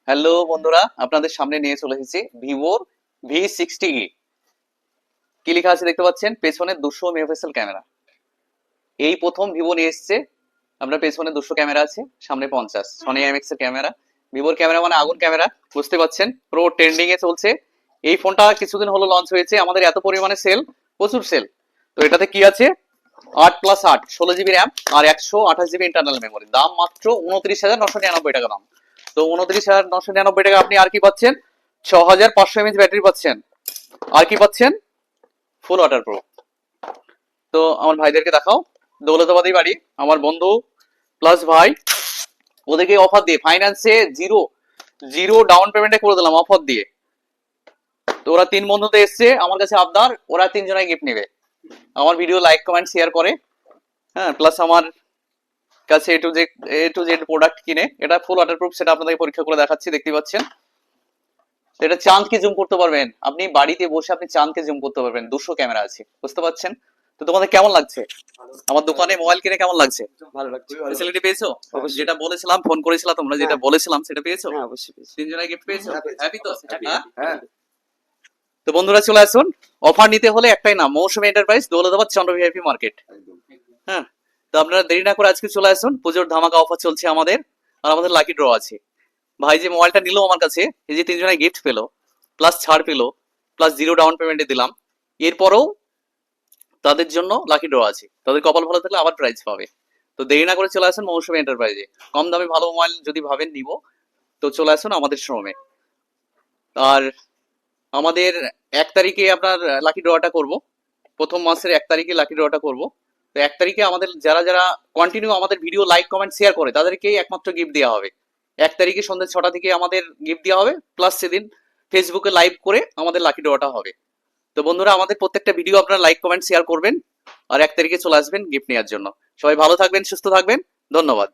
Hello বন্ধুরা, আপনাদের সামনে নিয়ে চলে এসেছি ভিভোর V60 কি লেখা আছে দেখতে পাচ্ছেন। পেছনে 200 মেগাপিক্সেল ক্যামেরা, এই প্রথম ভিভো নিয়ে এসেছে। আপনার পেছনে 200 ক্যামেরা আছে, সামনে 50 সনি IMX এর ক্যামেরা। ভিভোর ক্যামেরা মানে আগুন ক্যামেরা, বুঝতে পাচ্ছেন, প্রো ট্রেন্ডিং এ চলছে। এই ফোনটা কিছুদিন হলো লঞ্চ হয়েছে, আমাদের এত পরিমাণে সেল, প্রচুর সেল। তো এটাতে কি আছে, 8+8 16 জিবি র্যাম আর 128 জিবি ইন্টারনাল মেমোরি। দাম মাত্র 29,999 টাকা দাম। তো 29,999 টাকা আপনি আর কি পাচ্ছেন, 6500 mAh ব্যাটারি পাচ্ছেন, আর কি পাচ্ছেন, ফুল ওয়াটার প্রুফ। তো আমার ভাইদেরকে দেখাও, দৌলতাবাদী বাড়ি, আমার বন্ধু প্লাস ভাই, ওদেরকে অফার দিয়ে ফাইন্যান্সে জিরো জিরো ডাউন পেমেন্টে করে দিলাম অফার দিয়ে। তো ওরা 3 বন্ধুতে এসছে আমার কাছে আবদার, ওরা 3 জনাই গিফট নেবে। আমার ভিডিও লাইক কমেন্ট শেয়ার করে, হ্যাঁ, প্লাস আমার কাছে এ টু জেড প্রোডাক্ট কিনে। এটা ফুল ওয়াটারপ্রুফ, সেটা আপনাদের পরীক্ষা করে দেখাচ্ছি, দেখতে পাচ্ছেন। এটা চাঁদকে জুম করতে পারবেন, আপনি বাড়িতে বসে আপনি চাঁদকে জুম করতে পারবেন, 200 ক্যামেরা আছে, বুঝতে পাচ্ছেন। তো তোমাদের কেমন লাগছে আমার দোকানে মোবাইল কিনে, কেমন লাগছে? ভালো লাগছে। ফ্যাসিলিটি পেয়েছো? অবশ্যই। যেটা বলেছিলাম, ফোন করেছিলাম, তোমরা যেটা হ্যাঁ। বলেছিলাম সেটা পেয়েছো? হ্যাঁ, অবশ্যই পেয়েছি। 3 জনাই গিফট পেয়েছো? হ্যাঁ, পেয়েছি। হ্যাপি তো? হ্যাঁ? হ্যাঁ। তো বন্ধুরা চলে আসুন, অফার নিতে হলে একটাই নাম, মৌসুমী এন্টারপ্রাইজ, দৌলতাবাদ চন্দ্র ভিআইপি মার্কেট। একদম। হ্যাঁ, তো আপনারা দেরি না করে আজকে চলে আসুন, পুজোর ধামাকা অফার চলছে আমাদের। আর আমাদের লাকি ড্র আছে। ভাই যে মোবাইলটা নিল আমার কাছে, এই যে 3 জনাই গিফট পেলো, প্লাস ছাড় পেলো, প্লাস জিরো ডাউন পেমেন্টে দিলাম। এরপরও তাদের জন্য লাকি ড্র আছে, তাদের কপাল ভালো থাকলে আবার প্রাইজ পাবে। তো দেরি না করে চলে আসুন মৌসুমী এন্টারপ্রাইজে। কম দামে ভালো মোবাইল যদি ভাবেন নিব, তো চলে আসুন আমাদের শোরুমে। আর আমাদের 1 তারিখে আপনার লাকি ড্রটা করব, প্রথম মাসের 1 তারিখে লাকি ড্রটা করব। তো 1 তারিখে আমাদের যারা যারা কন্টিনিউ আমাদের ভিডিও লাইক কমেন্ট শেয়ার করে, তাদেরকেই একমাত্র গিফট দেওয়া হবে। 1 তারিখে সন্ধ্যে 6টা থেকে আমাদের গিফট দেওয়া হবে, প্লাস সেদিন ফেসবুকে লাইভ করে আমাদের লাকি ড্রটা হবে। তো বন্ধুরা, আমাদের প্রত্যেকটা ভিডিও আপনারা লাইক কমেন্ট শেয়ার করবেন, আর 1 তারিখে চলে আসবেন গিফট নেওয়ার জন্য। সবাই ভালো থাকবেন, সুস্থ থাকবেন, ধন্যবাদ।